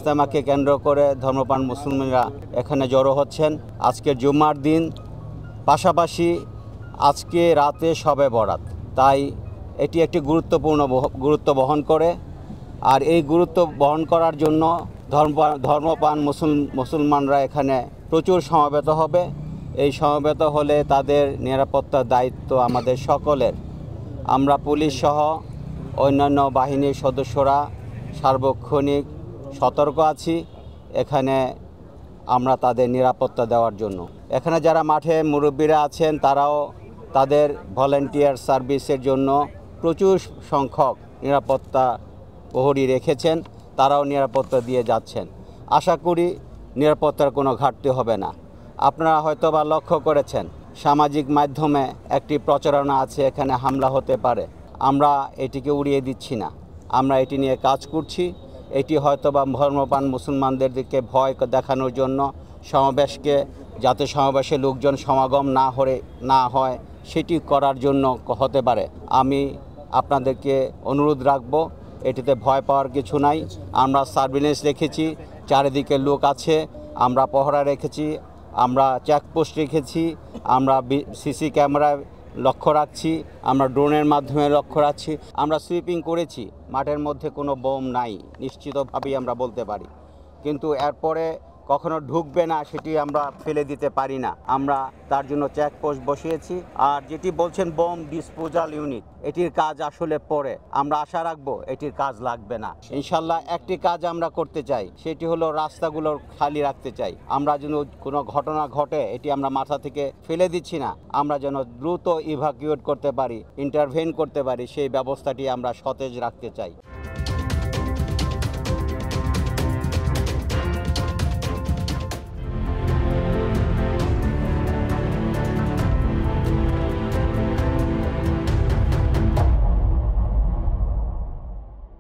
ইজতেমাকে কেন্দ্র করে ধর্মপ্রাণ মুসলমানরা এখানে জড়ো হচ্ছেন। আজকের জুম্মার দিন, পাশাপাশি আজকে রাতে শবে বরাত, তাই এটি একটি গুরুত্ব বহন করে। আর এই গুরুত্ব বহন করার জন্য ধর্মপ্রাণ মুসলমানরা এখানে প্রচুর সমবেত হবে। এই সমবেত হলে তাদের নিরাপত্তার দায়িত্ব আমাদের সকলের। আমরা পুলিশ সহ অন্যান্য বাহিনীর সদস্যরা সার্বক্ষণিক সতর্ক আছি এখানে আমরা তাদের নিরাপত্তা দেওয়ার জন্য। এখানে যারা মাঠে মুরব্বীরা আছেন তারাও তাদের ভলেন্টিয়ার সার্ভিসের জন্য প্রচুর সংখ্যক নিরাপত্তা প্রহরী রেখেছেন, তারাও নিরাপত্তা দিয়ে যাচ্ছেন। আশা করি নিরাপত্তার কোনো ঘাটতি হবে না। আপনারা হয়তো বা লক্ষ্য করেছেন সামাজিক মাধ্যমে একটি প্রচারণা আছে এখানে হামলা হতে পারে। আমরা এটিকে উড়িয়ে দিচ্ছি না, আমরা এটি নিয়ে কাজ করছি। এটি হয়তো বা ধর্মপ্রাণ মুসলমানদের দিকে ভয় দেখানোর জন্য সমাবেশকে, যাতে সমাবেশে লোকজন সমাগম না হয় সেটি করার জন্য হতে পারে। আমি আপনাদেরকে অনুরোধ রাখবো, এটিতে ভয় পাওয়ার কিছু নাই। আমরা সার্ভিলেন্স রেখেছি, চারিদিকে লোক আছে, আমরা পহরা রেখেছি, আমরা চেকপোস্ট রেখেছি, আমরা সিসি ক্যামেরায় লক্ষ্য রাখছি, আমরা ড্রোনের মাধ্যমে লক্ষ্য রাখছি, আমরা সুইপিং করেছি। মাঠের মধ্যে কোনো বোম নাই নিশ্চিতভাবেই আমরা বলতে পারি, কিন্তু এরপরে কখনো ঢুকবে না সেটি আমরা ফেলে দিতে পারি না। আমরা তার জন্য চেকপোস্ট বসিয়েছি। আর যেটি বলছেন বোম ডিসপোজাল ইউনিট, এটির কাজ আসলে পরে, আমরা আশা রাখবো এটির কাজ লাগবে না ইনশাল্লাহ। একটি কাজ আমরা করতে চাই, সেটি হলো রাস্তাগুলো খালি রাখতে চাই। আমরা যেন কোনো ঘটনা ঘটে এটি আমরা মাথা থেকে ফেলে দিচ্ছি না, আমরা যেন দ্রুত ইভাকুয়েট করতে পারি, ইন্টারভেন করতে পারি, সেই ব্যবস্থাটি আমরা সতেজ রাখতে চাই।